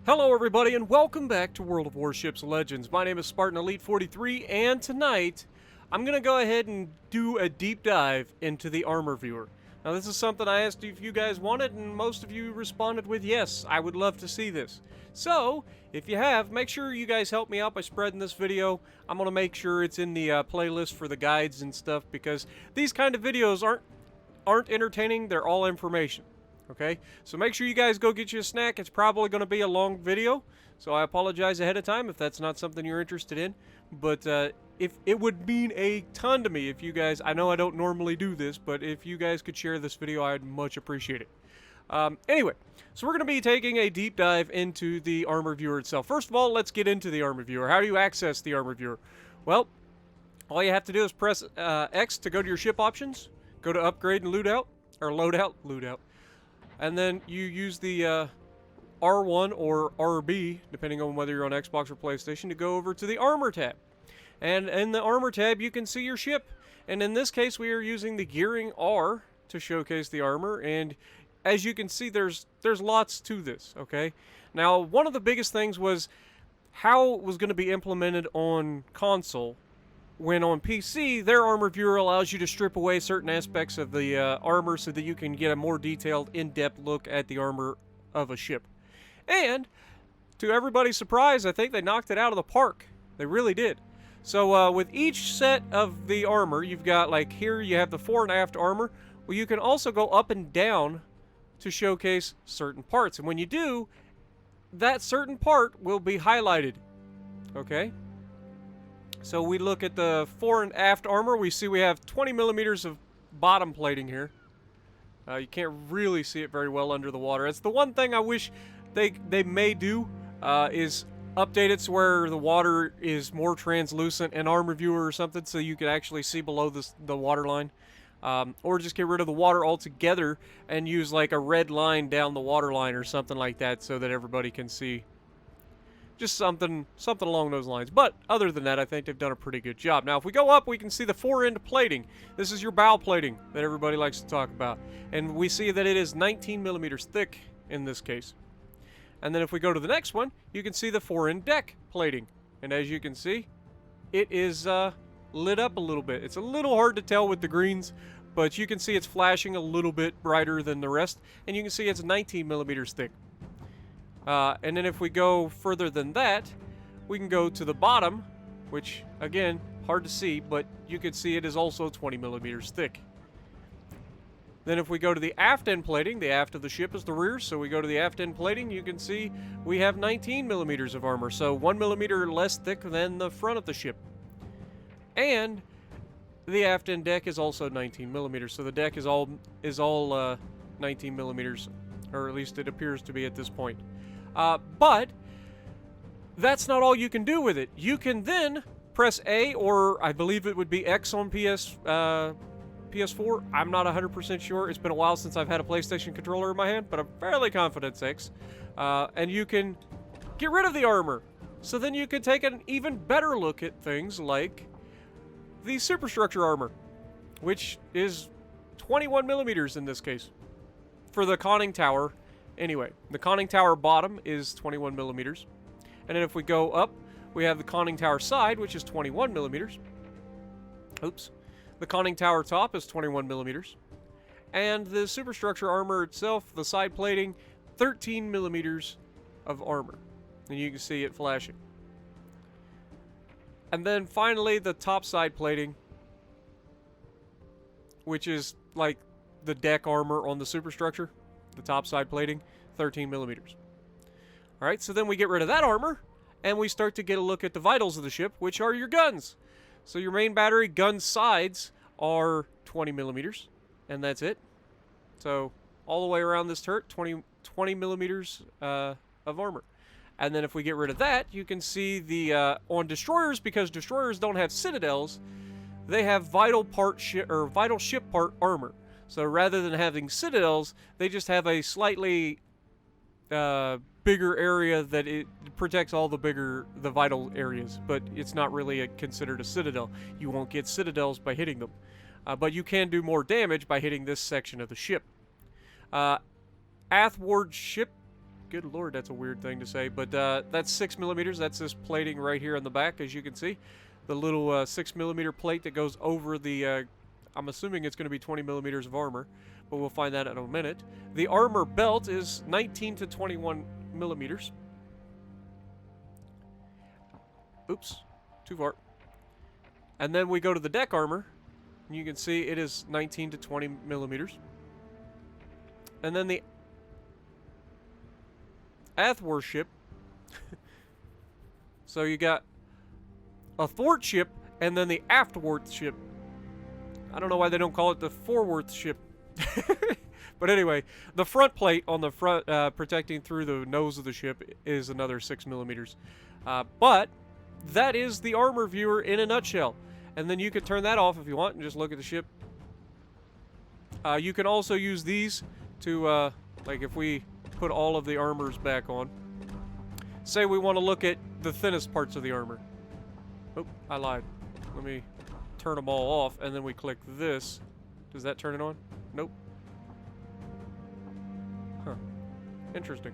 Hello everybody and welcome back to World of Warships Legends. My name is Spartan Elite 43 and tonight I'm going to go ahead and do a deep dive into the armor viewer. Now this is something I asked if you guys wanted and most of you responded with yes, I would love to see this. So, if you have, make sure you guys help me out by spreading this video. I'm going to make sure it's in the playlist for the guides and stuff because these kind of videos aren't entertaining, they're all information. Okay, so make sure you guys go get you a snack. It's probably going to be a long video, so I apologize ahead of time if that's not something you're interested in. But if it would mean a ton to me if you guys, I know I don't normally do this, but if you guys could share this video, I'd much appreciate it. Anyway, so we're going to be taking a deep dive into the armor viewer itself. First of all, let's get into the armor viewer. How do you access the armor viewer? Well, all you have to do is press X to go to your ship options, go to upgrade and loot out, or load out. And then you use the R1 or RB, depending on whether you're on Xbox or PlayStation, to go over to the Armor tab. And in the Armor tab, you can see your ship. And in this case, we are using the Gearing R to showcase the armor. And as you can see, there's lots to this, okay? Now, one of the biggest things was how it was going to be implemented on console. When on PC, their armor viewer allows you to strip away certain aspects of the armor so that you can get a more detailed, in-depth look at the armor of a ship. And, to everybody's surprise, I think they knocked it out of the park. They really did. So, with each set of the armor, you've got, like, here you have the fore and aft armor. Well, you can also go up and down to showcase certain parts. And when you do, that certain part will be highlighted. Okay? So we look at the fore and aft armor. We see we have 20 millimeters of bottom plating here. You can't really see it very well under the water. It's the one thing I wish they may do is update it to where the water is more translucent in armor viewer or something, so you can actually see below the water line. Or just get rid of the water altogether and use like a red line down the water line or something like that, so that everybody can see. Just something along those lines. But other than that, I think they've done a pretty good job. Now, if we go up, we can see the fore-end plating. This is your bow plating that everybody likes to talk about. And we see that it is 19 millimeters thick in this case. And then if we go to the next one, you can see the fore-end deck plating. And as you can see, it is lit up a little bit. It's a little hard to tell with the greens, but you can see it's flashing a little bit brighter than the rest. And you can see it's 19 millimeters thick. And then if we go further than that, we can go to the bottom, which, again, hard to see, but you can see it is also 20 millimeters thick. Then if we go to the aft end plating, the aft of the ship is the rear, so we go to the aft end plating, you can see we have 19 millimeters of armor, so 1 millimeter less thick than the front of the ship. And the aft end deck is also 19 millimeters, so the deck is all 19 millimeters, or at least it appears to be at this point. But that's not all you can do with it. You can then press A, or I believe it would be X on PS4. I'm not 100% sure. It's been a while since I've had a PlayStation controller in my hand, but I'm fairly confident it's X. And you can get rid of the armor. So then you can take an even better look at things like the superstructure armor, which is 21 millimeters in this case for the conning tower. Anyway, the conning tower bottom is 21 millimeters. And then if we go up, we have the conning tower side, which is 21 millimeters. Oops. The conning tower top is 21 millimeters. And the superstructure armor itself, the side plating, 13 millimeters of armor. And you can see it flashing. And then finally, the top side plating, which is like the deck armor on the superstructure. The top side plating, 13 millimeters. Alright, so then we get rid of that armor, and we start to get a look at the vitals of the ship, which are your guns. So your main battery gun sides are 20 millimeters, and that's it. So all the way around this turret, 20 millimeters of armor. And then if we get rid of that, you can see the on destroyers, because destroyers don't have citadels, they have vital ship part armor. So rather than having citadels, they just have a slightly bigger area that it protects all the vital areas. But it's not really considered a citadel. You won't get citadels by hitting them. But you can do more damage by hitting this section of the ship. Athwart ship Good lord, that's a weird thing to say. But that's 6 millimeters. That's this plating right here on the back, as you can see. The little 6 millimeter plate that goes over the... I'm assuming it's going to be 20 millimeters of armor, but we'll find that in a minute. The armor belt is 19 to 21 millimeters. Oops, too far. And then we go to the deck armor, and you can see it is 19 to 20 millimeters. And then the Warship. So you got a thwart ship, and then the aftwart ship. I don't know why they don't call it the forward ship. But anyway, the front plate on the front, protecting through the nose of the ship, is another 6 millimeters. But that is the armor viewer in a nutshell. And then you can turn that off if you want and just look at the ship. You can also use these to, like if we put all of the armors back on. Say we want to look at the thinnest parts of the armor. Oh, I lied. Let me turn them all off, and then we click this. Does that turn it on? Nope. Huh. Interesting.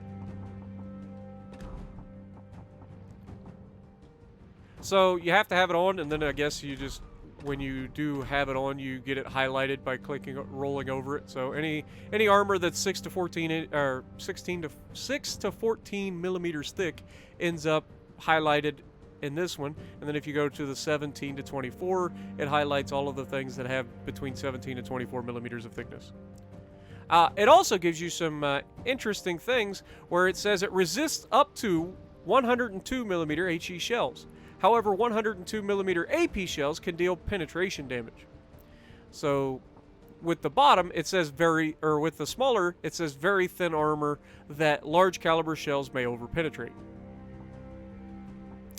So you have to have it on, and then I guess you just, when you do have it on, you get it highlighted by clicking, rolling over it. So any armor that's 6 to 14 or 6 to 14 millimeters thick ends up highlighted in this one. And then if you go to the 17 to 24, it highlights all of the things that have between 17 and 24 millimeters of thickness. It also gives you some interesting things where it says it resists up to 102 millimeter HE shells. However, 102 millimeter AP shells can deal penetration damage. So with the bottom, it says with the smaller, it says very thin armor that large caliber shells may overpenetrate.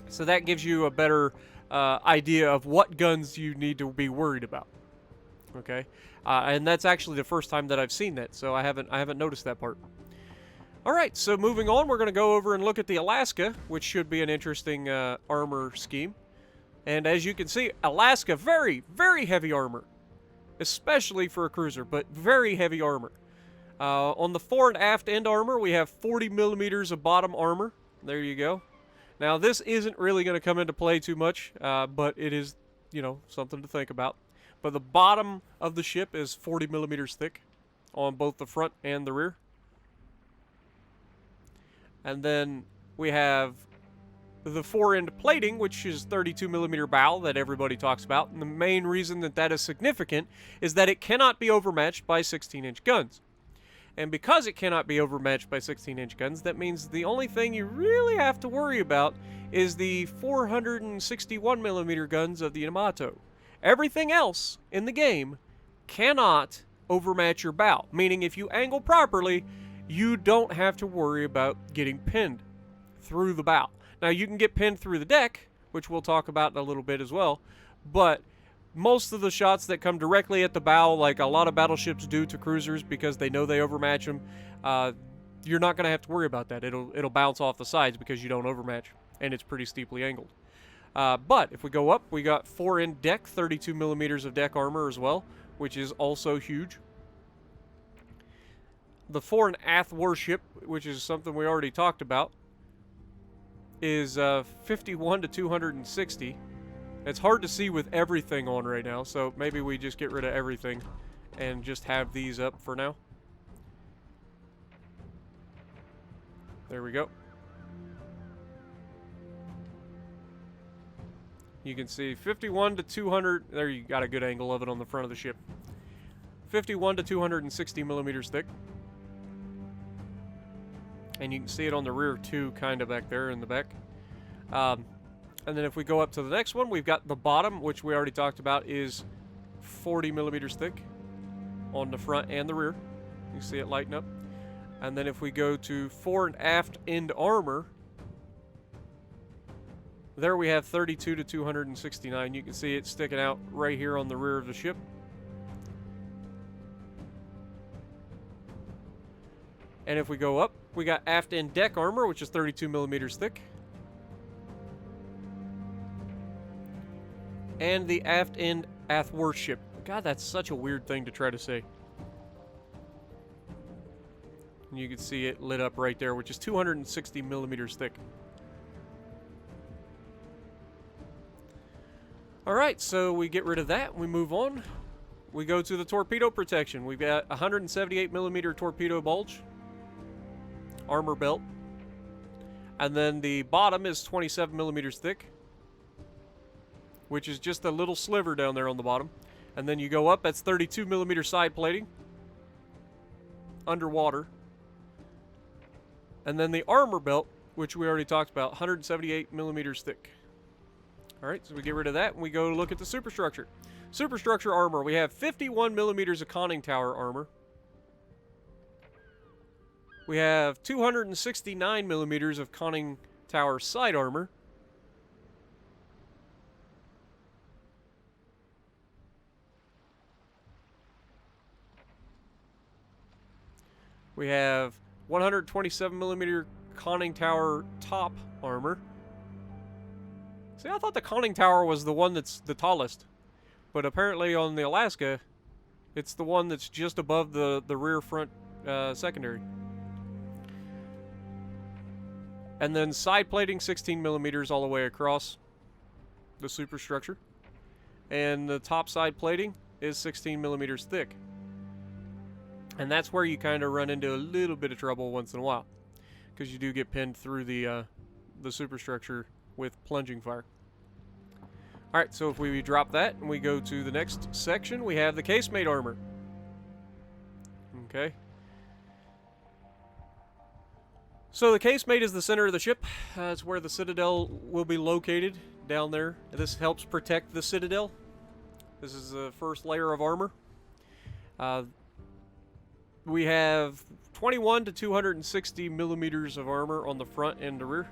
So that gives you a better idea of what guns you need to be worried about. Okay, and that's actually the first time that I've seen that, so I haven't noticed that part. All right, so moving on, we're going to go over and look at the Alaska, which should be an interesting armor scheme. And as you can see, Alaska, very, very heavy armor, especially for a cruiser, but very heavy armor. On the fore and aft end armor, we have 40 millimeters of bottom armor. There you go. Now, this isn't really going to come into play too much, but it is, you know, something to think about. But the bottom of the ship is 40 millimeters thick on both the front and the rear. And then we have the fore-end plating, which is 32 millimeter bow that everybody talks about. And the main reason that that is significant is that it cannot be overmatched by 16-inch guns. And because it cannot be overmatched by 16-inch guns, that means the only thing you really have to worry about is the 461 millimeter guns of the Yamato. Everything else in the game cannot overmatch your bow, meaning if you angle properly, you don't have to worry about getting pinned through the bow. Now, you can get pinned through the deck, which we'll talk about in a little bit as well, but most of the shots that come directly at the bow, like a lot of battleships do to cruisers because they know they overmatch them, you're not going to have to worry about that. It'll bounce off the sides because you don't overmatch, and it's pretty steeply angled. But if we go up, we got fore-end deck, 32 millimeters of deck armor as well, which is also huge. The fore and aft warship, which is something we already talked about, is 51 to 260. It's hard to see with everything on right now, so maybe we just get rid of everything and just have these up for now. There we go. You can see 51 to 200. There, you got a good angle of it on the front of the ship. 51 to 260 millimeters thick. And you can see it on the rear too, kind of back there in the back. And then if we go up to the next one, we've got the bottom, which we already talked about, is 40 millimeters thick on the front and the rear. You see it lighten up. And then if we go to fore and aft end armor, there we have 32 to 269. You can see it sticking out right here on the rear of the ship. And if we go up, we got aft end deck armor, which is 32 millimeters thick. And the aft end warship. God, that's such a weird thing to try to say. And you can see it lit up right there, which is 260 millimeters thick. Alright, so we get rid of that, we move on. We go to the torpedo protection. We've got 178 millimeter torpedo bulge, armor belt, and then the bottom is 27 millimeters thick, which is just a little sliver down there on the bottom. And then you go up, that's 32 millimeter side plating, underwater. And then the armor belt, which we already talked about, 178 millimeters thick. Alright, so we get rid of that and we go look at the superstructure. Superstructure armor, we have 51 millimeters of conning tower armor. We have 269 millimeters of conning tower side armor. We have 127 millimeter conning tower top armor. See, I thought the conning tower was the one that's the tallest, but apparently on the Alaska, it's the one that's just above the rear front secondary. And then side plating 16 millimeters all the way across the superstructure, and the top side plating is 16 millimeters thick. And that's where you kind of run into a little bit of trouble once in a while, because you do get pinned through the superstructure with plunging fire. Alright, so if we drop that and we go to the next section, we have the casemate armor. Okay. So the casemate is the center of the ship. It's where the citadel will be located, down there. This helps protect the citadel. This is the first layer of armor. We have 21 to 260 millimeters of armor on the front and the rear.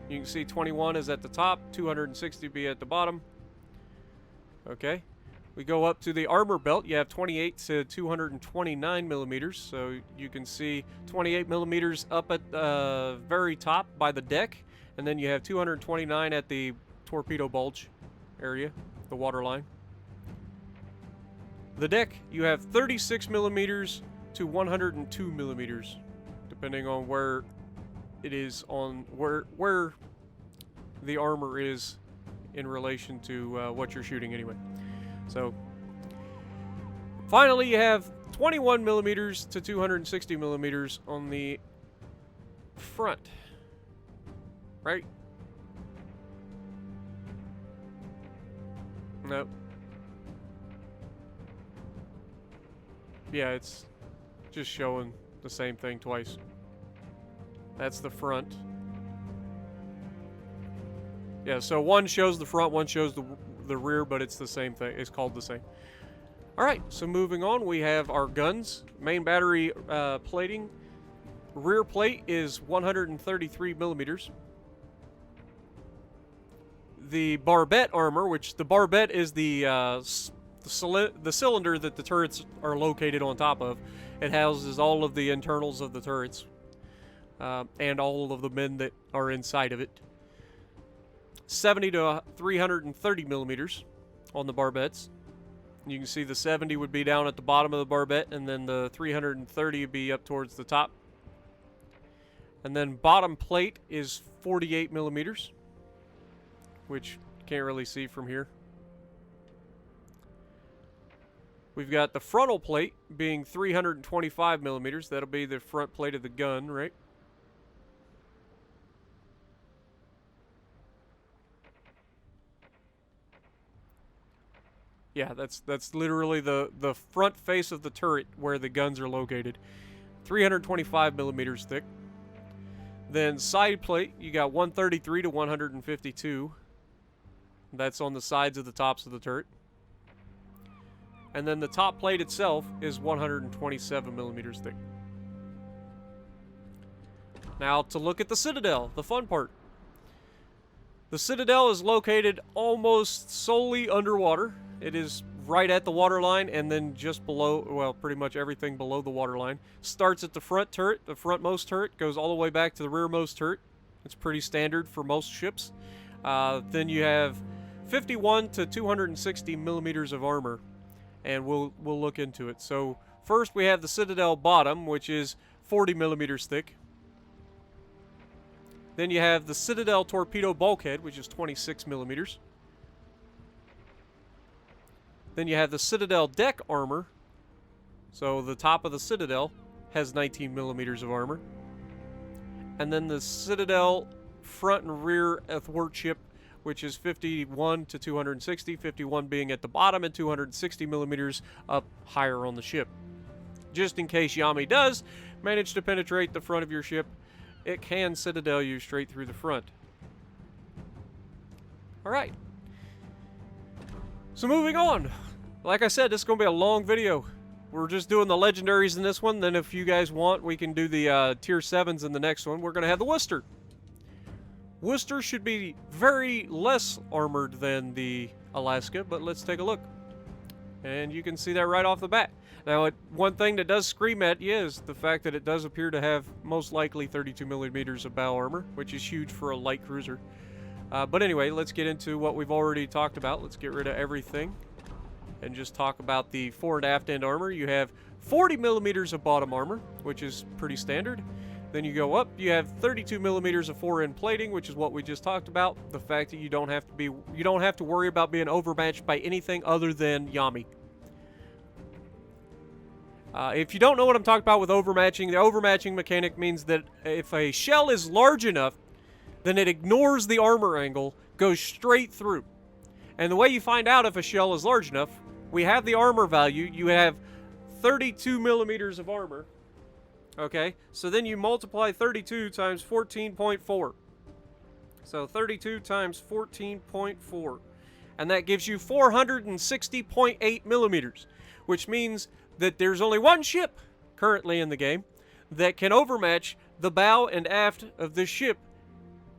You can see 21 is at the top, 260 be at the bottom. Okay. We go up to the armor belt. You have 28 to 229 millimeters. So you can see 28 millimeters up at the very top by the deck. And then you have 229 at the torpedo bulge area, the waterline. The deck, you have 36 millimeters to 102 millimeters, depending on where it is on where the armor is in relation to what you're shooting anyway. So finally you have 21 millimeters to 260 millimeters on the front, right? Nope. Yeah, it's just showing the same thing twice. That's the front. Yeah, so one shows the front, one shows the rear, but it's the same thing. It's called the same. Alright, so moving on, we have our guns. Main battery plating. Rear plate is 133 millimeters. The barbette armor, which the barbette is the cylinder that the turrets are located on top of. It houses all of the internals of the turrets. And all of the men that are inside of it. 70 to 330 millimeters on the barbettes. You can see the 70 would be down at the bottom of the barbette, and then the 330 would be up towards the top. And then bottom plate is 48 millimeters, which you can't really see from here. We've got the frontal plate being 325 millimeters. That'll be the front plate of the gun, right? Yeah, that's literally the front face of the turret where the guns are located. 325 millimeters thick. Then side plate, you got 133 to 152. That's on the sides of the tops of the turret. And then the top plate itself is 127 millimeters thick. Now to look at the citadel, the fun part. The citadel is located almost solely underwater. It is right at the waterline, and then just below, well, pretty much everything below the waterline. Starts at the front turret, the frontmost turret, goes all the way back to the rearmost turret. It's pretty standard for most ships. Then you have 51 to 260 millimeters of armor, and we'll look into it. So first we have the citadel bottom, which is 40 millimeters thick. Then you have the Citadel torpedo bulkhead, which is 26 millimeters. Then you have the Citadel deck armor. So the top of the Citadel has 19 millimeters of armor. And then the Citadel front and rear athwartship, which is 51 to 260, 51 being at the bottom and 260 millimeters up higher on the ship. Just in case Yami does manage to penetrate the front of your ship, it can Citadel you straight through the front. Alright. So moving on. Like I said, this is going to be a long video. We're just doing the legendaries in this one. Then if you guys want, we can do the tier 7s in the next one. We're going to have the Worcester. Worcester should be very less armored than the Alaska, but let's take a look. And you can see that right off the bat. Now, one thing that does scream at you is the fact that it does appear to have most likely 32 millimeters of bow armor, which is huge for a light cruiser. But anyway, let's get into what we've already talked about. Let's get rid of everything and just talk about the fore and aft end armor. You have 40 millimeters of bottom armor, which is pretty standard. Then you go up, you have 32 millimeters of fore-end plating, which is what we just talked about. The fact that you don't have to worry about being overmatched by anything other than Yami. If you don't know what I'm talking about with overmatching, the overmatching mechanic means that if a shell is large enough, then it ignores the armor angle, goes straight through. And the way you find out if a shell is large enough, we have the armor value. You have 32 millimeters of armor. Okay, so then you multiply 32 times 14.4. So 32 times 14.4. And that gives you 460.8 millimeters, which means that there's only one ship currently in the game that can overmatch the bow and aft of this ship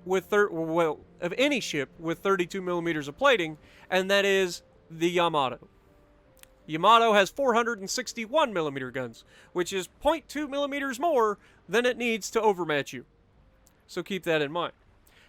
with of any ship with 32 millimeters of plating, and that is the Yamato. Yamato has 461 millimeter guns, which is 0.2 millimeters more than it needs to overmatch you. So keep that in mind.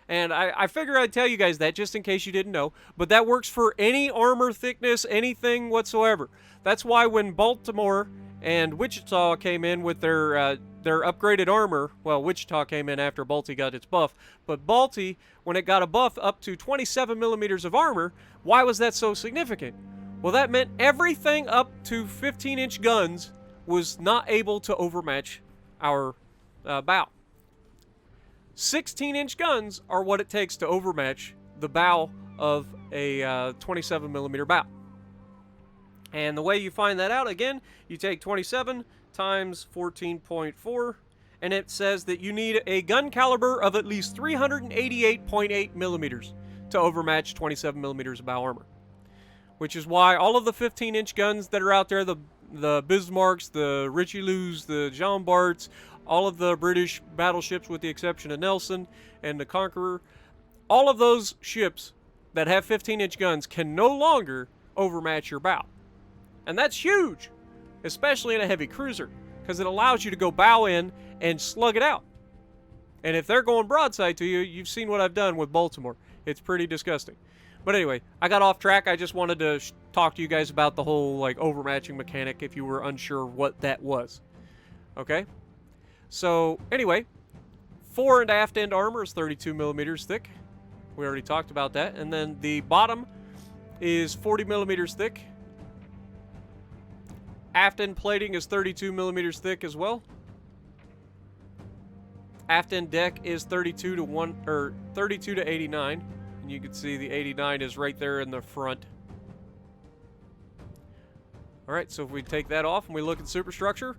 And I figure I'd tell you guys that just in case you didn't know, but that works for any armor thickness, anything whatsoever. That's why when Baltimore and Wichita came in with their upgraded armor, well, Wichita came in after Balti got its buff, but Balti, when it got a buff up to 27 millimeters of armor, why was that so significant? Well, that meant everything up to 15-inch guns was not able to overmatch our bow. 16-inch guns are what it takes to overmatch the bow of a 27-millimeter bow. And the way you find that out, again, you take 27 times 14.4, and it says that you need a gun caliber of at least 388.8 millimeters to overmatch 27 millimeters of bow armor. Which is why all of the 15-inch guns that are out there, the Bismarcks, the Richelieus, the Jean Barts, all of the British battleships with the exception of Nelson and the Conqueror, all of those ships that have 15-inch guns can no longer overmatch your bow. And that's huge, especially in a heavy cruiser, because it allows you to go bow in and slug it out. And if they're going broadside to you, you've seen what I've done with Baltimore. It's pretty disgusting. But anyway, I got off track. I just wanted to talk to you guys about the whole overmatching mechanic if you were unsure what that was. Okay? So, anyway, fore and aft end armor is 32 millimeters thick. We already talked about that. And then the bottom is 40 millimeters thick. Aft end plating is 32 millimeters thick as well. Aft end deck is 32 to 89. And you can see the 89 is right there in the front. Alright, so if we take that off and we look at superstructure,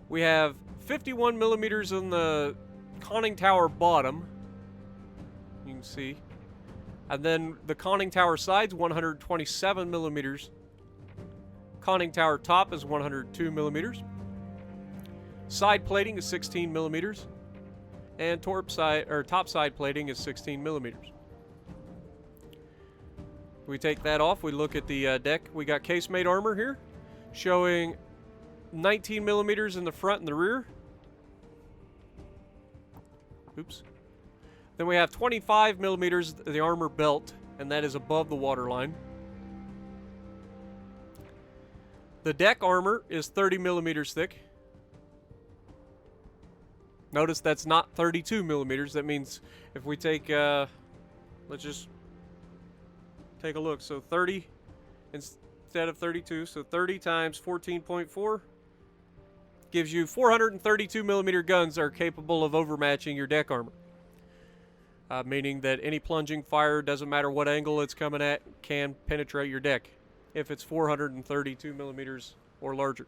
we have 51 millimeters on the conning tower bottom. You can see. And then the conning tower sides, 127 millimeters. Conning tower top is 102 millimeters. Side plating is 16 millimeters. And top side plating is 16 millimeters. We take that off, we look at the deck. We got casemate armor here, showing 19 millimeters in the front and the rear. Oops. Then we have 25 millimeters the armor belt, and that is above the waterline. The deck armor is 30 millimeters thick. Notice that's not 32 millimeters. That means if we take, let's just take a look. So 30 instead of 32. So 30 times 14.4 gives you 432 millimeter guns are capable of overmatching your deck armor. Meaning that any plunging fire, doesn't matter what angle it's coming at, can penetrate your deck if it's 432 millimeters or larger.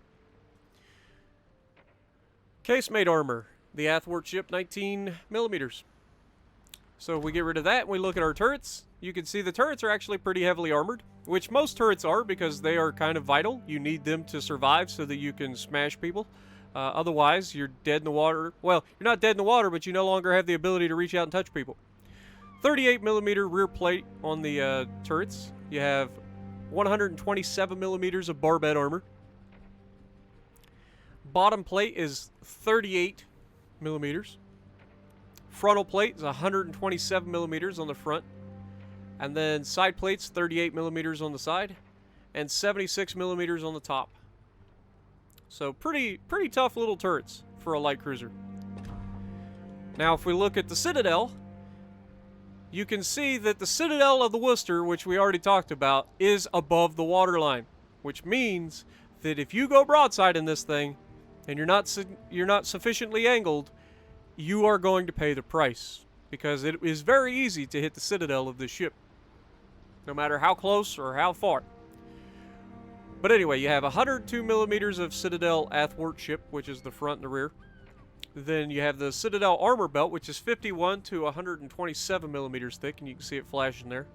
Casemate armor. The athwart ship, 19 millimeters. So if we get rid of that and we look at our turrets, you can see the turrets are actually pretty heavily armored, which most turrets are because they are kind of vital. You need them to survive so that you can smash people. Otherwise, you're dead in the water. Well, you're not dead in the water, but you no longer have the ability to reach out and touch people. 38 millimeter rear plate on the turrets. You have 127 millimeters of barbed armor. Bottom plate is 38 millimeters. Frontal plate is 127 millimeters on the front. And then side plates, 38 millimeters on the side. And 76 millimeters on the top. So pretty tough little turrets for a light cruiser. Now if we look at the Citadel, you can see that the Citadel of the Worcester, which we already talked about, is above the waterline. Which means that if you go broadside in this thing, and you're not sufficiently angled, you are going to pay the price. Because it is very easy to hit the Citadel of this ship. No matter how close or how far. But anyway, you have 102 millimeters of Citadel athwart ship, which is the front and the rear. Then you have the Citadel armor belt, which is 51 to 127 millimeters thick, and you can see it flashing there.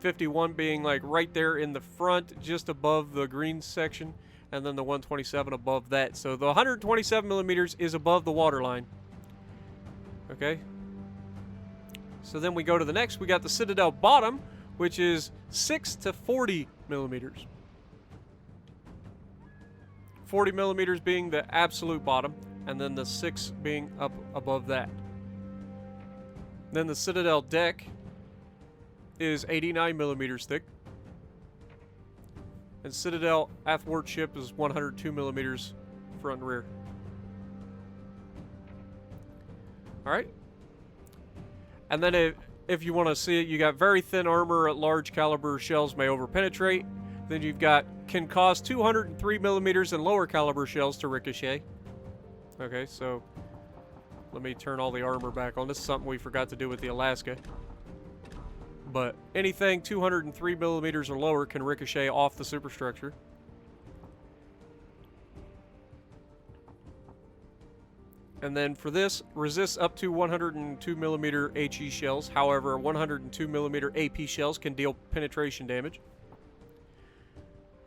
51 being like right there in the front, just above the green section, and then the 127 above that. So the 127 millimeters is above the waterline. Okay. So then we go to the next. We got the Citadel bottom, which is 6 to 40 millimeters. 40 millimeters being the absolute bottom, and then the 6 being up above that. Then the Citadel deck is 89 millimeters thick. And Citadel athwart ship is 102 millimeters front and rear. Alright. And then if you want to see it, you got very thin armor at large caliber shells may overpenetrate. Then you've got can cause 203 millimeters and lower caliber shells to ricochet. Okay, so let me turn all the armor back on. This is something we forgot to do with the Alaska. But anything 203 millimeters or lower can ricochet off the superstructure. And then for this, resists up to 102 millimeter HE shells. However, 102 millimeter AP shells can deal penetration damage.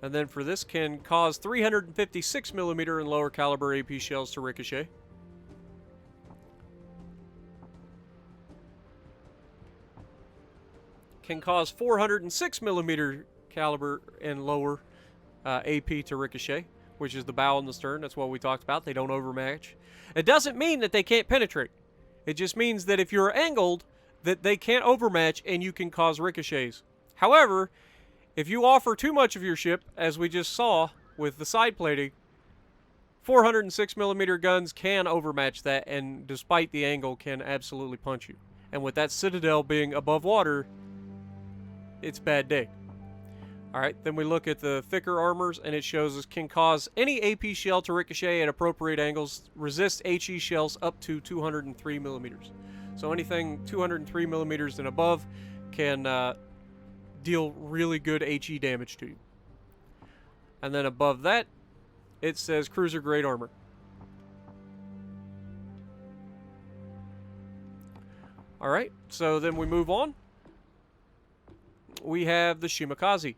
And then for this, can cause 356 millimeter and lower caliber AP shells to ricochet. Can cause 406 millimeter caliber and lower AP to ricochet, which is the bow and the stern. That's what we talked about. They don't overmatch. It doesn't mean that they can't penetrate. It just means that if you're angled, that they can't overmatch and you can cause ricochets. However, if you offer too much of your ship, as we just saw with the side plating, 406 millimeter guns can overmatch that, and despite the angle, can absolutely punch you. And with that Citadel being above water, it's bad day. Alright, then we look at the thicker armors, and it shows us can cause any AP shell to ricochet at appropriate angles, resist HE shells up to 203 millimeters. So anything 203 millimeters and above can deal really good HE damage to you. And then above that, it says cruiser grade armor. Alright, so then we move on. We have the Shimakaze.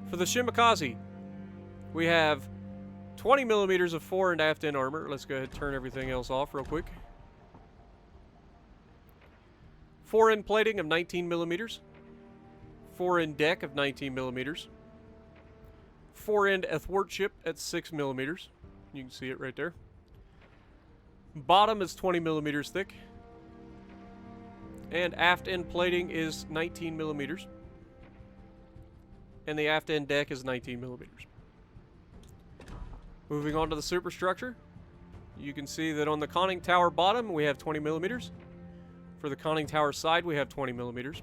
For the Shimakaze, we have 20 millimeters of fore and aft end armor. Let's go ahead and turn everything else off real quick. Fore end plating of 19 millimeters. Fore end deck of 19 millimeters. Fore end athwart ship at 6 millimeters. You can see it right there. Bottom is 20 millimeters thick. And aft end plating is 19 millimeters. And the aft end deck is 19 millimeters. Moving on to the superstructure, you can see that on the conning tower bottom we have 20 millimeters. For the conning tower side we have 20 millimeters.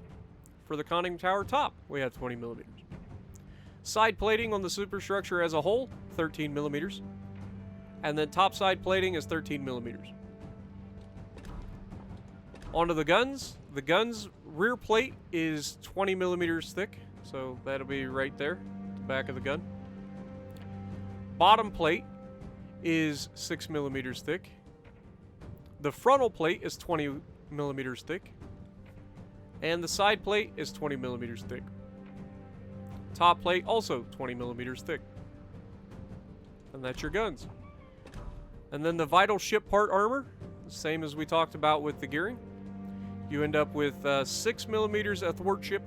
For the conning tower top we have 20 millimeters. Side plating on the superstructure as a whole, 13 millimeters. And then top side plating is 13 millimeters. Onto the guns. The gun's rear plate is 20 millimeters thick, so that'll be right there, the back of the gun. Bottom plate is 6 millimeters thick. The frontal plate is 20 millimeters thick. And the side plate is 20 millimeters thick. Top plate also 20 millimeters thick. And that's your guns. And then the vital ship part armor, same as we talked about with the gearing. You end up with 6 millimeters athwartship,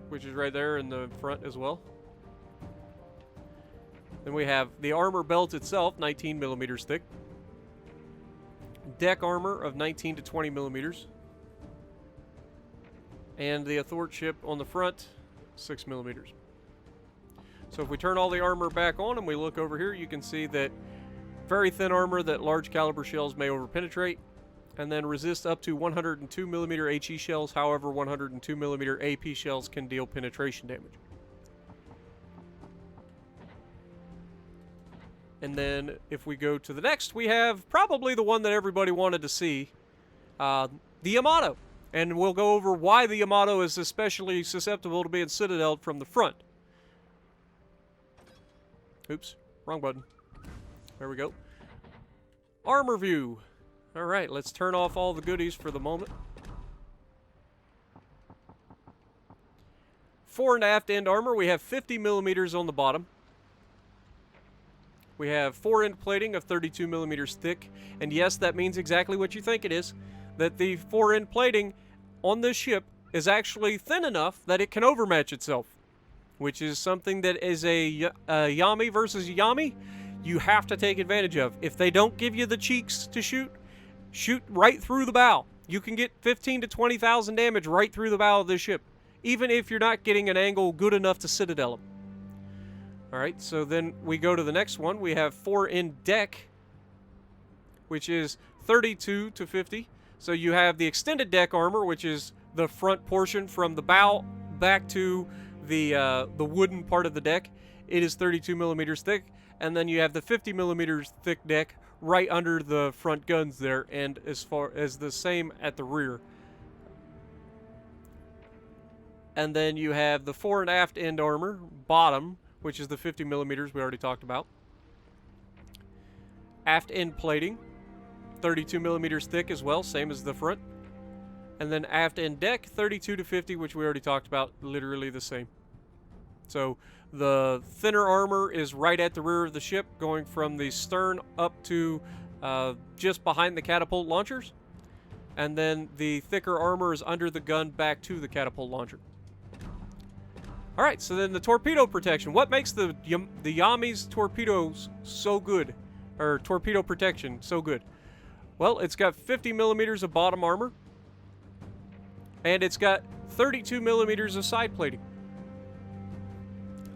which is right there in the front as well. Then we have the armor belt itself, 19 millimeters thick. Deck armor of 19 to 20 millimeters. And the athwartship on the front, 6 millimeters. So if we turn all the armor back on and we look over here, you can see that very thin armor that large caliber shells may overpenetrate, and then resist up to 102 millimeter HE shells. However, 102 millimeter AP shells can deal penetration damage. And then if we go to the next, we have probably the one that everybody wanted to see, the Yamato. And we'll go over why the Yamato is especially susceptible to being citadeled from the front. Oops, wrong button. There we go. Armor view. Alright, let's turn off all the goodies for the moment. Fore and aft end armor, we have 50 millimeters on the bottom. We have fore end plating of 32 millimeters thick. And yes, that means exactly what you think it is. That the fore end plating on this ship is actually thin enough that it can overmatch itself. Which is something that is a Yami versus Yami, you have to take advantage of. If they don't give you the cheeks to shoot, shoot right through the bow. You can get 15 to 20,000 damage right through the bow of this ship, even if you're not getting an angle good enough to citadel them. Alright, so then we go to the next one. We have fore end deck, which is 32 to 50. So you have the extended deck armor, which is the front portion from the bow back to the wooden part of the deck. It is 32 millimeters thick. And then you have the 50 millimeters thick deck right under the front guns there, and as far as the same at the rear. And then you have the fore and aft end armor, bottom, which is the 50 millimeters we already talked about. Aft end plating, 32 millimeters thick as well, same as the front. And then aft end deck, 32 to 50, which we already talked about, literally the same. So the thinner armor is right at the rear of the ship, going from the stern up to just behind the catapult launchers. And then the thicker armor is under the gun back to the catapult launcher. Alright, so then the torpedo protection. What makes the Yami's torpedoes so good? Or torpedo protection so good? Well, it's got 50 millimeters of bottom armor. And it's got 32 millimeters of side plating.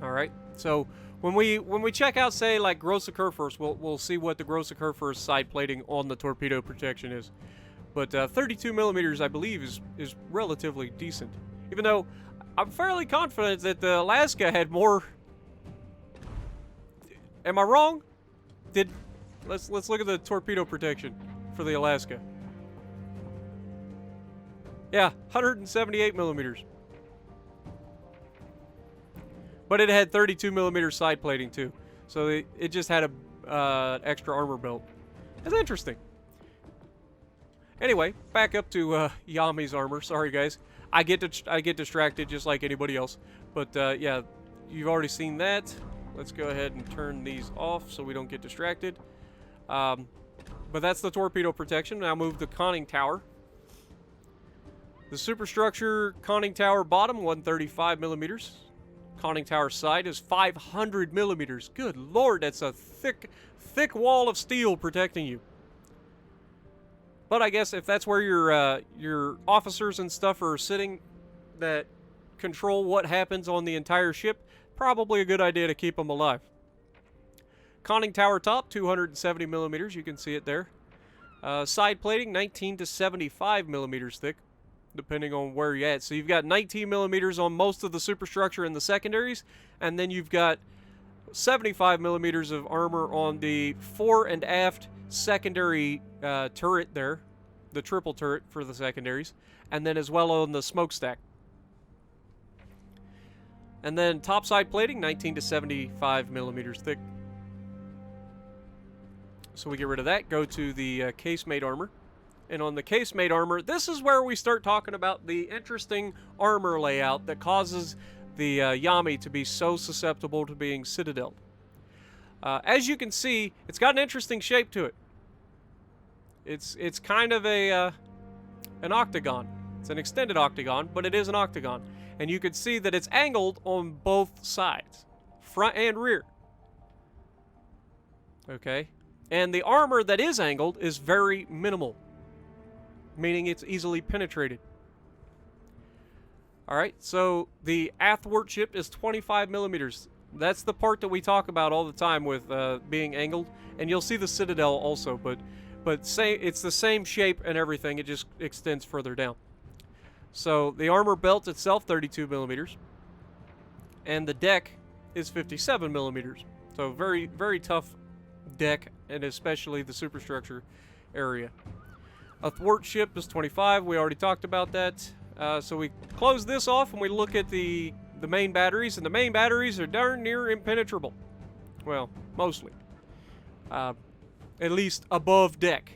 Alright, so when we check out, say, like Grosse first, we'll see what the Grosse first side plating on the torpedo protection is. But 32 millimeters, I believe, is relatively decent. Even though I'm fairly confident that the Alaska had more. Am I wrong? Let's look at the torpedo protection for the Alaska. Yeah, 178 millimeters. But it had 32 millimeter side plating too, so it just had a extra armor belt. That's interesting. Anyway, back up to Yami's armor. Sorry guys, I get distracted just like anybody else. But yeah, you've already seen that. Let's go ahead and turn these off so we don't get distracted. But that's the torpedo protection. Now move the conning tower. The superstructure conning tower bottom, 135 millimeters. Conning tower side is 500 millimeters. Good lord, that's a thick wall of steel protecting you. But I guess if that's where your officers and stuff are sitting that control what happens on the entire ship, probably a good idea to keep them alive. Conning tower top, 270 millimeters. You can see it there. Side plating, 19 to 75 millimeters thick, depending on where you're at. So you've got 19 millimeters on most of the superstructure and the secondaries, and then you've got 75 millimeters of armor on the fore and aft secondary turret there, the triple turret for the secondaries, and then as well on the smokestack. And then topside plating, 19 to 75 millimeters thick. So we get rid of that, go to the casemate armor. And on the casemate armor, this is where we start talking about the interesting armor layout that causes the Yami to be so susceptible to being citadeled. As you can see, it's got an interesting shape to it. It's kind of an octagon. It's an extended octagon, but it is an octagon. And you can see that it's angled on both sides, front and rear. Okay? And the armor that is angled is very minimal, meaning it's easily penetrated. Alright, so the athwart ship is 25 millimeters. That's the part that we talk about all the time with being angled. And you'll see the citadel also, but it's the same shape and everything, it just extends further down. So the armor belt itself, 32 millimeters. And the deck is 57 millimeters. So very, very tough deck, and especially the superstructure area. Athwart ship is 25. We already talked about that. So we close this off and we look at the main batteries, and the main batteries are darn near impenetrable. Well, mostly. At least above deck.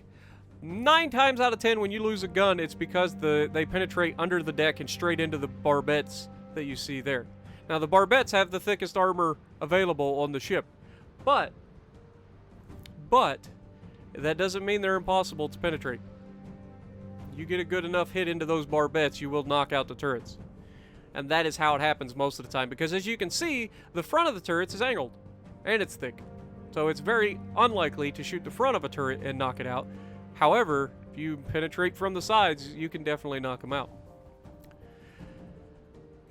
9 times out of 10 when you lose a gun, it's because they penetrate under the deck and straight into the barbettes that you see there. Now the barbettes have the thickest armor available on the ship, but that doesn't mean they're impossible to penetrate. You get a good enough hit into those barbettes, you will knock out the turrets. And that is how it happens most of the time, because as you can see, the front of the turrets is angled, and it's thick. So it's very unlikely to shoot the front of a turret and knock it out. However, if you penetrate from the sides, you can definitely knock them out.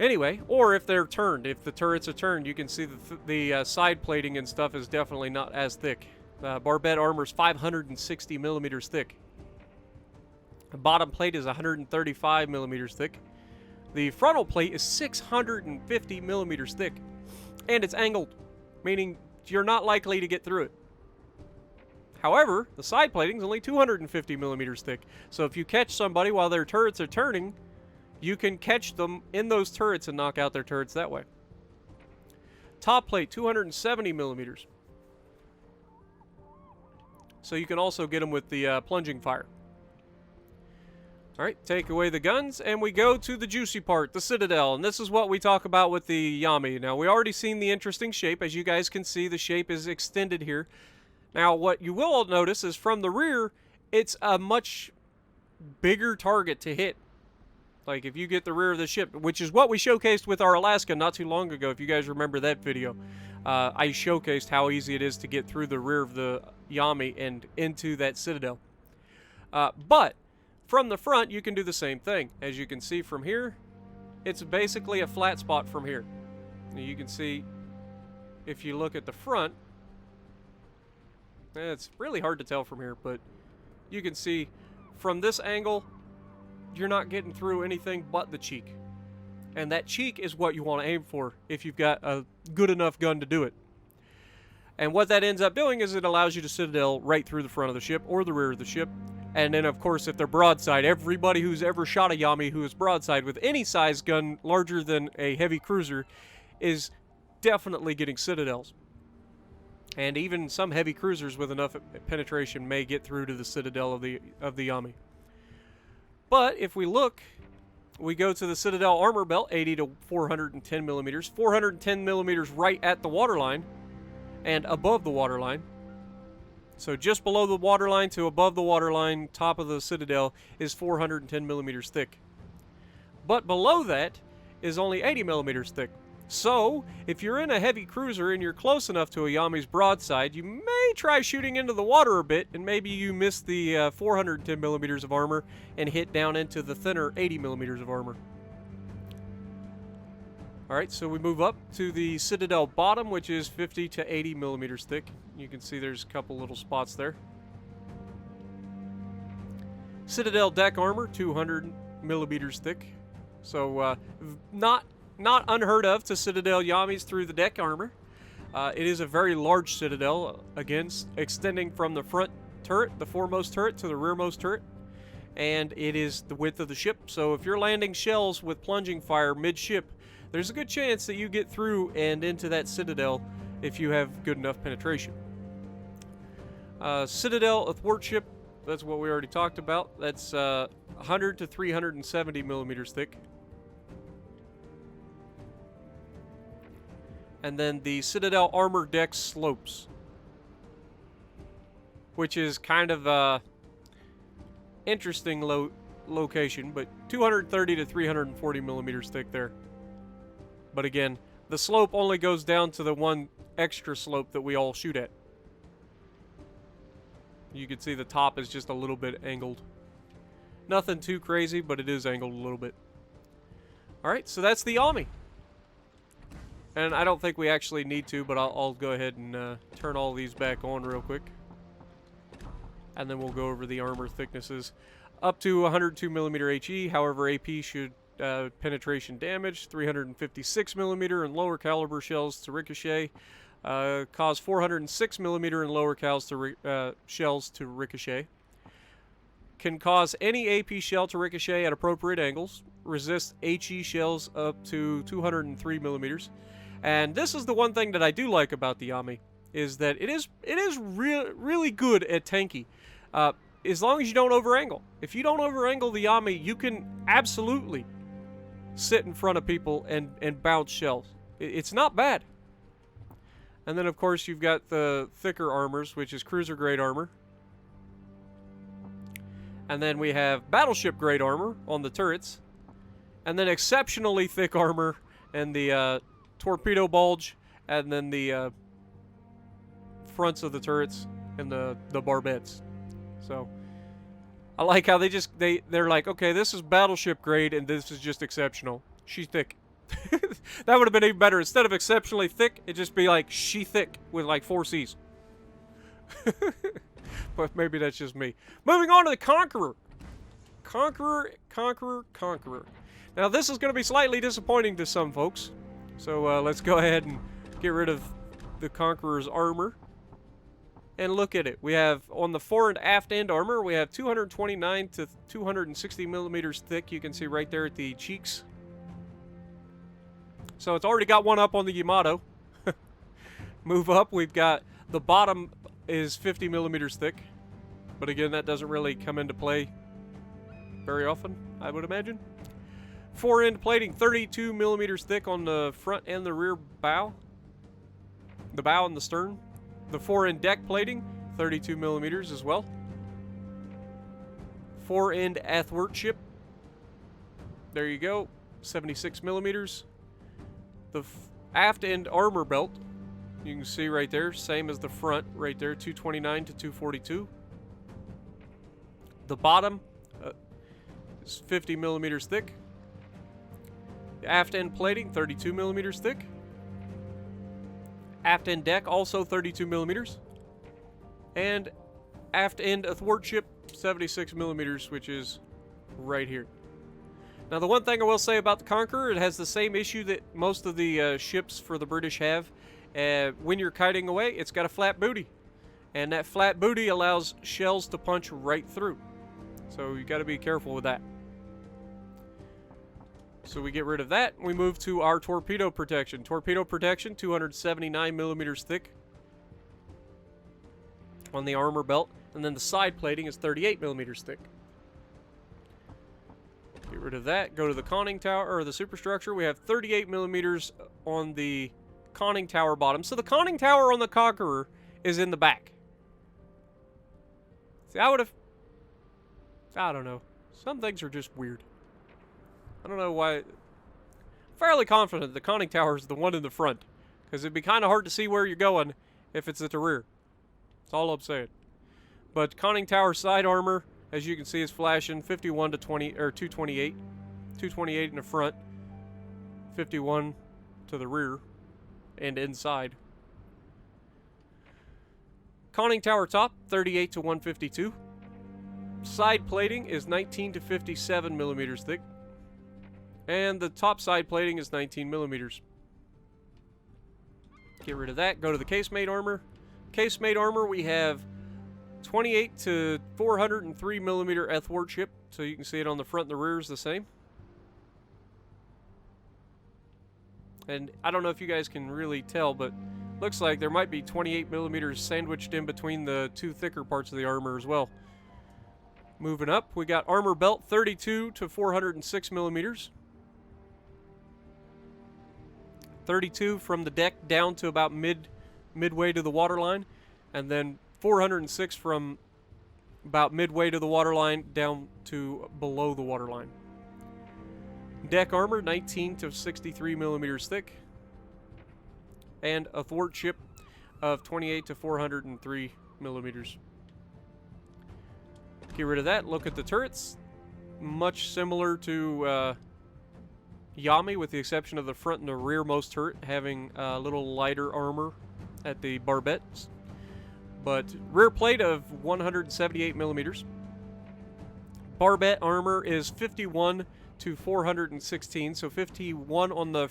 Anyway, or if they're turned, if the turrets are turned, you can see the side plating and stuff is definitely not as thick. Barbette armor is 560 millimeters thick. The bottom plate is 135 millimeters thick. The frontal plate is 650 millimeters thick. And it's angled, meaning you're not likely to get through it. However, the side plating is only 250 millimeters thick. So if you catch somebody while their turrets are turning, you can catch them in those turrets and knock out their turrets that way. Top plate, 270 millimeters. So you can also get them with the plunging fire. Alright, take away the guns, and we go to the juicy part, the citadel. And this is what we talk about with the Yami. Now, we already seen the interesting shape. As you guys can see, the shape is extended here. Now, what you will notice is from the rear, it's a much bigger target to hit. Like, if you get the rear of the ship, which is what we showcased with our Alaska not too long ago, if you guys remember that video. I showcased how easy it is to get through the rear of the Yami and into that citadel. But from the front, you can do the same thing. As you can see from here, it's basically a flat spot from here. And you can see, if you look at the front, it's really hard to tell from here, but you can see from this angle, you're not getting through anything but the cheek. And that cheek is what you want to aim for if you've got a good enough gun to do it. And what that ends up doing is it allows you to citadel right through the front of the ship or the rear of the ship. And then, of course, if they're broadside, everybody who's ever shot a Yami who is broadside with any size gun larger than a heavy cruiser is definitely getting citadels. And even some heavy cruisers with enough penetration may get through to the citadel of the Yami. But if we look, we go to the citadel armor belt, 80 to 410 millimeters. 410 millimeters right at the waterline and above the waterline. So just below the waterline to above the waterline, top of the citadel, is 410 millimeters thick. But below that is only 80 millimeters thick. So, if you're in a heavy cruiser and you're close enough to a Yami's broadside, you may try shooting into the water a bit, and maybe you miss the 410 millimeters of armor and hit down into the thinner 80 millimeters of armor. Alright, so we move up to the citadel bottom, which is 50 to 80 millimeters thick. You can see there's a couple little spots there. Citadel deck armor, 200 millimeters thick. So not unheard of to Citadel Yamis through the deck armor. It is a very large citadel, again, extending from the front turret, the foremost turret, to the rearmost turret. And it is the width of the ship. So if you're landing shells with plunging fire mid-ship, there's a good chance that you get through and into that citadel if you have good enough penetration. Citadel athwartship, that's what we already talked about. That's 100 to 370 millimeters thick. And then the Citadel armor deck slopes, which is kind of interesting location, but 230 to 340 millimeters thick there. But again, the slope only goes down to the one extra slope that we all shoot at. You can see the top is just a little bit angled. Nothing too crazy, but it is angled a little bit. Alright, so that's the Yami. And I don't think we actually need to, but I'll go ahead and turn all these back on real quick. And then we'll go over the armor thicknesses. Up to 102 millimeter HE, however AP should penetration damage, 356 millimeter and lower caliber shells to ricochet. Cause 406 millimeter and lower shells to ricochet. Can cause any AP shell to ricochet at appropriate angles. Resist HE shells up to 203 millimeters. And this is the one thing that I do like about the Yami, is that it is really good at tanky. As long as you don't over-angle. If you don't over-angle the Yami, you can absolutely sit in front of people and bounce shells. It's not bad. And then, of course, you've got the thicker armors, which is cruiser-grade armor. And then we have battleship-grade armor on the turrets. And then exceptionally thick armor and the torpedo bulge, and then the fronts of the turrets and the barbettes. So I like how they're like, okay, this is battleship grade and this is just exceptional. She's thick. That would have been even better. Instead of exceptionally thick, it'd just be like she thick with like 4 C's. But maybe that's just me. Moving on to the Conqueror. Conqueror. Now this is going to be slightly disappointing to some folks. So let's go ahead and get rid of the Conqueror's armor. And look at it. We have, on the fore and aft end armor, we have 229 to 260 millimeters thick. You can see right there at the cheeks. So it's already got one up on the Yamato. Move up, we've got the bottom is 50 millimeters thick. But again, that doesn't really come into play very often, I would imagine. Fore end plating, 32 millimeters thick on the front and the rear bow. The bow and the stern. The fore end deck plating, 32 millimeters as well. Fore end athwartship. There you go, 76 millimeters. The aft end armor belt, you can see right there, same as the front right there, 229 to 242. The bottom is 50 millimeters thick. The aft end plating, 32 millimeters thick. Aft end deck, also 32 millimeters. And aft end athwartship, 76 millimeters, which is right here. Now, the one thing I will say about the Conqueror, it has the same issue that most of the ships for the British have. When you're kiting away, it's got a flat booty. And that flat booty allows shells to punch right through. So you got to be careful with that. So we get rid of that. We move to our torpedo protection. Torpedo protection, 279 millimeters thick on the armor belt. And then the side plating is 38 millimeters thick. Get rid of that. Go to the conning tower, or the superstructure. We have 38 millimeters on the conning tower bottom. So the conning tower on the Conqueror is in the back. See, I don't know. Some things are just weird. I don't know why. I'm fairly confident the conning tower is the one in the front, because it'd be kind of hard to see where you're going if it's at the rear. That's all I'm saying. But conning tower side armor, as you can see, is flashing 51 to 20 or 228, 228 in the front, 51 to the rear and inside. Conning tower top, 38 to 152. Side plating is 19 to 57 millimeters thick. And the top side plating is 19 millimeters. Get rid of that. Go to the casemate armor. Casemate armor, we have 28 to 403 millimeter athwart ship. So you can see it on the front and the rear is the same. And I don't know if you guys can really tell, but looks like there might be 28 millimeters sandwiched in between the two thicker parts of the armor as well. Moving up, we got armor belt 32 to 406 millimeters. 32 from the deck down to about midway to the waterline, and then 406 from about midway to the waterline down to below the waterline. Deck armor 19 to 63 millimeters thick, and athwart ship of 28 to 403 millimeters. Get rid of that. Look at the turrets. Much similar to Yami, with the exception of the front and the rearmost turret having a little lighter armor at the barbettes. But rear plate of 178 millimeters. Barbette armor is 51 to 416, so 51 on the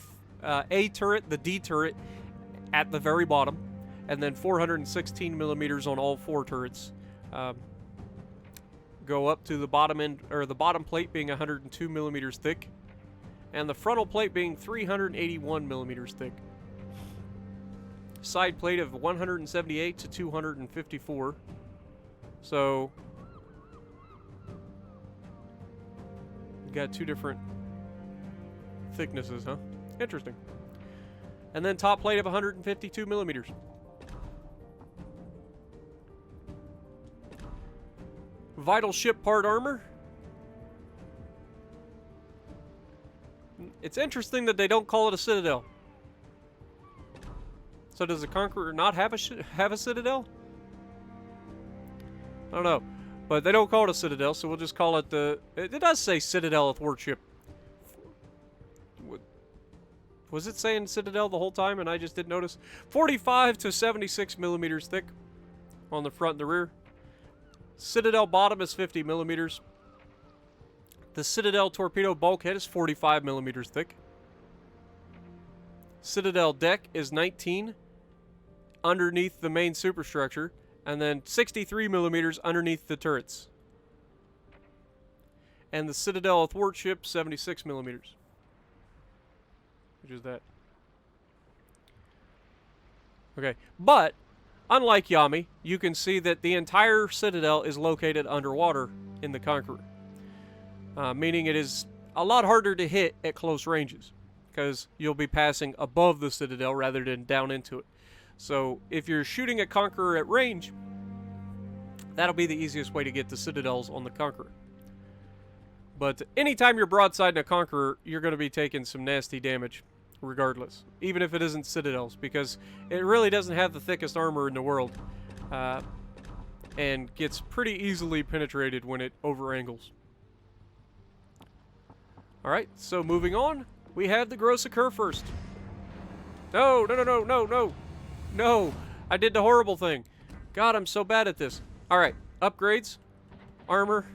A turret, the D turret at the very bottom, and then 416 millimeters on all four turrets. Go up to the bottom end, or the bottom plate being 102 millimeters thick, and the frontal plate being 381 millimeters thick. Side plate of 178 to 254. So got two different thicknesses, huh? Interesting. And then top plate of 152 millimeters. Vital ship part armor. It's interesting that they don't call it a citadel. So does the Conqueror not have a citadel? I don't know. But they don't call it a citadel, so we'll just call it the... It does say citadel athwart ship. Was it saying citadel the whole time and I just didn't notice? 45 to 76 millimeters thick on the front and the rear. Citadel bottom is 50 millimeters. The Citadel torpedo bulkhead is 45 millimeters thick. Citadel deck is 19 underneath the main superstructure, and then 63 millimeters underneath the turrets. And the Citadel athwart ship, 76 millimeters. Which is that. Okay, but unlike Yami, you can see that the entire Citadel is located underwater in the Conqueror. Meaning it is a lot harder to hit at close ranges, because you'll be passing above the Citadel rather than down into it. So if you're shooting a Conqueror at range, that'll be the easiest way to get the Citadels on the Conqueror. But anytime you're broadsiding a Conqueror, you're going to be taking some nasty damage regardless, even if it isn't Citadels, because it really doesn't have the thickest armor in the world, and gets pretty easily penetrated when it over-angles. Alright, so moving on, we have the Grosse first. No, no, no, no, no, no. No, I did the horrible thing. God, I'm so bad at this. Alright, upgrades, armor.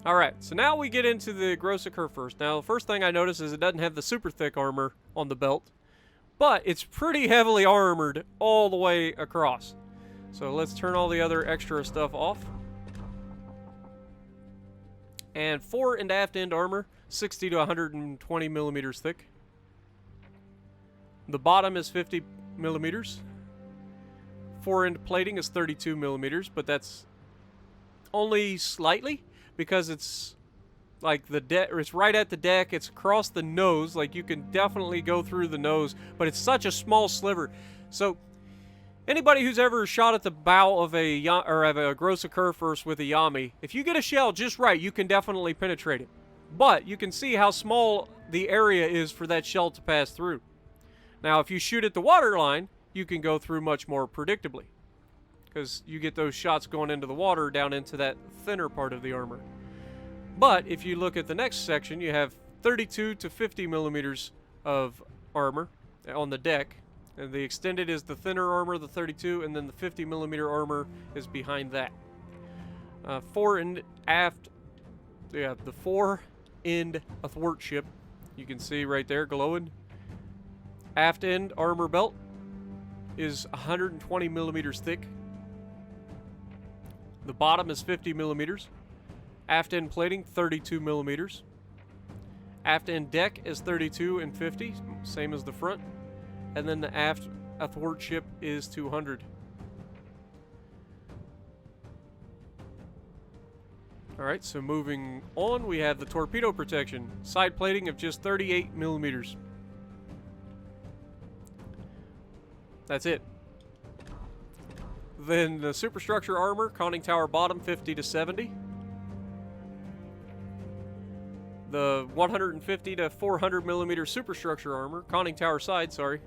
Alright, so now we get into the Grosse first. Now, the first thing I notice is it doesn't have the super thick armor on the belt, but it's pretty heavily armored all the way across. So let's turn all the other extra stuff off. And fore and aft end armor, 60 to 120 millimeters thick. The bottom is 50 millimeters. Fore end plating is 32 millimeters, but that's only slightly, because it's like the deck, it's right at the deck, it's across the nose, like you can definitely go through the nose, but it's such a small sliver. So anybody who's ever shot at the bow of a Grosse first with a Yami, if you get a shell just right, you can definitely penetrate it. But you can see how small the area is for that shell to pass through. Now, if you shoot at the waterline, you can go through much more predictably, because you get those shots going into the water down into that thinner part of the armor. But if you look at the next section, you have 32 to 50 millimeters of armor on the deck, And the extended is the thinner armor, the 32, and then the 50 millimeter armor is behind that. Fore and aft, yeah, the fore end athwart ship, you can see right there glowing. Aft end armor belt is 120 millimeters thick. The bottom is 50 millimeters. Aft end plating, 32 millimeters. Aft end deck is 32 and 50, same as the front. And then the aft athwart ship is 200. Alright, so moving on, we have the torpedo protection. Side plating of just 38 millimeters. That's it. Then the superstructure armor, conning tower bottom, 50 to 70. The 150 to 400 millimeter superstructure armor, conning tower side, sorry.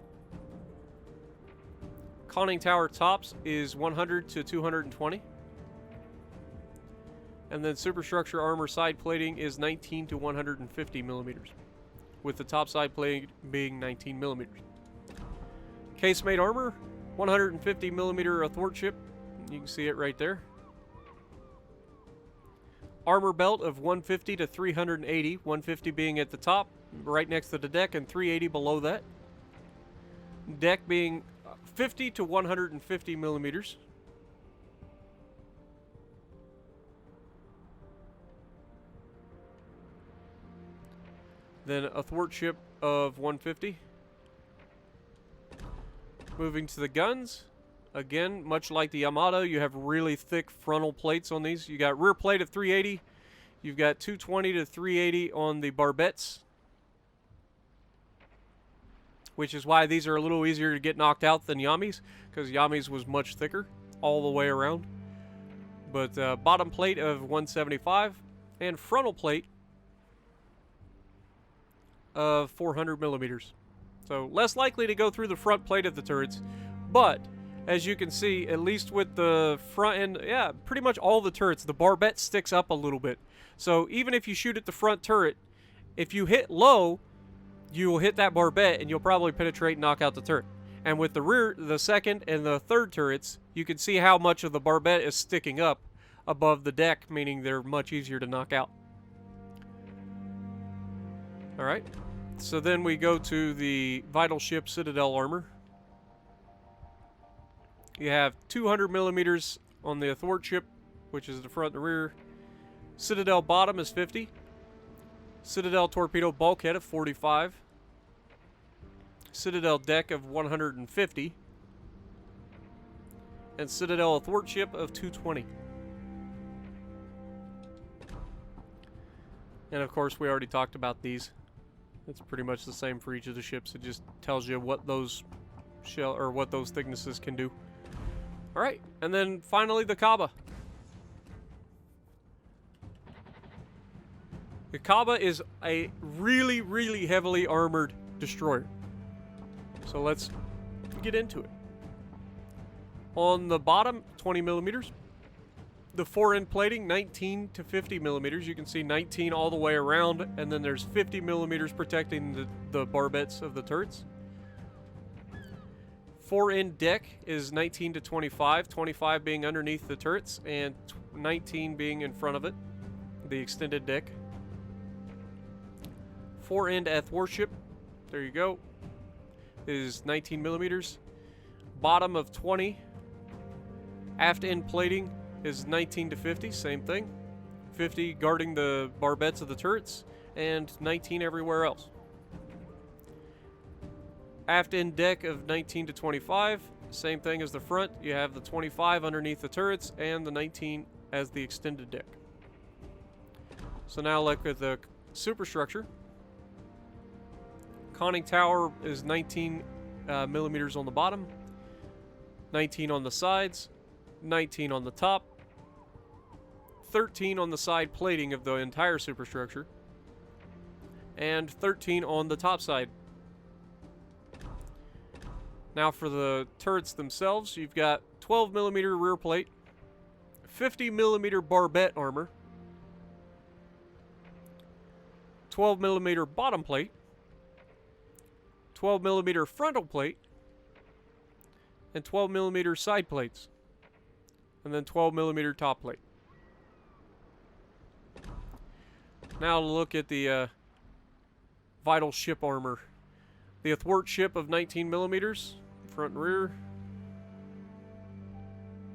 Conning tower tops is 100 to 220. And then superstructure armor side plating is 19 to 150 millimeters, with the top side plating being 19 millimeters. Casemate armor, 150 millimeter athwart ship. You can see it right there. Armor belt of 150 to 380, 150 being at the top, right next to the deck, and 380 below that. Deck being 50 to 150 millimeters. Then athwart ship of 150. Moving to the guns. Again, much like the Yamato, you have really thick frontal plates on these. You got rear plate of 380. You've got 220 to 380 on the barbettes, which is why these are a little easier to get knocked out than Yami's, because Yami's was much thicker all the way around. But bottom plate of 175 and frontal plate of 400 millimeters. So less likely to go through the front plate of the turrets, but as you can see, at least with the front end, yeah, pretty much all the turrets, the barbette sticks up a little bit. So even if you shoot at the front turret, if you hit low, you will hit that barbette and you'll probably penetrate and knock out the turret. And with the rear, the second and the third turrets, you can see how much of the barbette is sticking up above the deck, meaning they're much easier to knock out. Alright, so then we go to the Vital Ship Citadel armor. You have 200 millimeters on the athwart ship, which is the front and the rear. Citadel bottom is 50. Citadel torpedo bulkhead of 45. Citadel deck of 150. And Citadel athwart ship of 220. And of course, we already talked about these. It's pretty much the same for each of the ships. It just tells you what those shell or what those thicknesses can do. All right, and then finally the Kaaba. The Kaaba is a really, really heavily armored destroyer. So let's get into it. On the bottom, 20 millimeters. The fore-end plating, 19 to 50 millimeters. You can see 19 all the way around, and then there's 50 millimeters protecting the barbettes of the turrets. Fore-end deck is 19 to 25, 25 being underneath the turrets, and 19 being in front of it, the extended deck. Fore-end athwart ship, there you go, is 19 millimeters. Bottom of 20. Aft end plating is 19 to 50, same thing. 50 guarding the barbettes of the turrets, and 19 everywhere else. Aft end deck of 19 to 25, same thing as the front. You have the 25 underneath the turrets and the 19 as the extended deck. So now look at the superstructure. Conning tower is 19 millimeters on the bottom, 19 on the sides, 19 on the top, 13 on the side plating of the entire superstructure, and 13 on the top side. Now for the turrets themselves, you've got 12 millimeter rear plate, 50 millimeter barbette armor, 12 millimeter bottom plate, 12 millimeter frontal plate, and 12mm side plates. And then 12mm top plate. Now look at the vital ship armor. The athwart ship of 19mm, front and rear.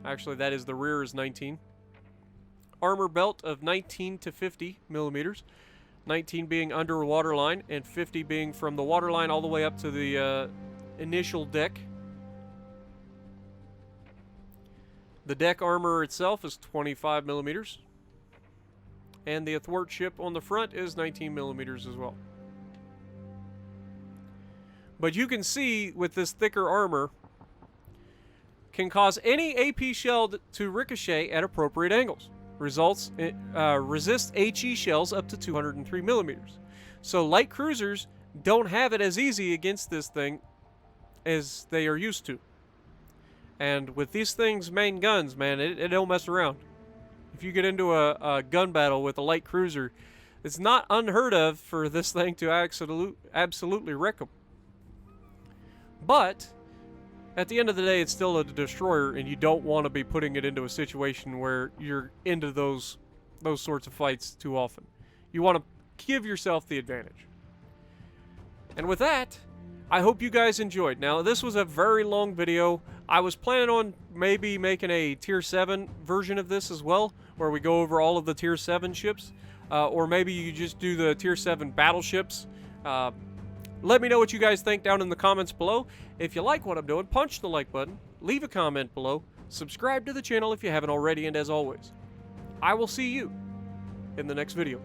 Actually, that is the rear is 19. Armor belt of 19 to 50mm. 19 being under waterline, and 50 being from the waterline all the way up to the initial deck. The deck armor itself is 25mm. And the athwart ship on the front is 19mm as well. But you can see with this thicker armor, can cause any AP shell to ricochet at appropriate angles. Resists HE shells up to 203mm. So light cruisers don't have it as easy against this thing as they are used to. And with these things' main guns, man, it don't mess around. If you get into a gun battle with a light cruiser, it's not unheard of for this thing to absolutely wreck them. But at the end of the day, it's still a destroyer, and you don't want to be putting it into a situation where you're into those sorts of fights too often. You want to give yourself the advantage. And with that, I hope you guys enjoyed. Now, this was a very long video. I was planning on maybe making a Tier 7 version of this as well, where we go over all of the Tier 7 ships. Or maybe you just do the Tier 7 battleships. Let me know what you guys think down in the comments below. If you like what I'm doing, punch the like button, leave a comment below, subscribe to the channel if you haven't already, and as always, I will see you in the next video.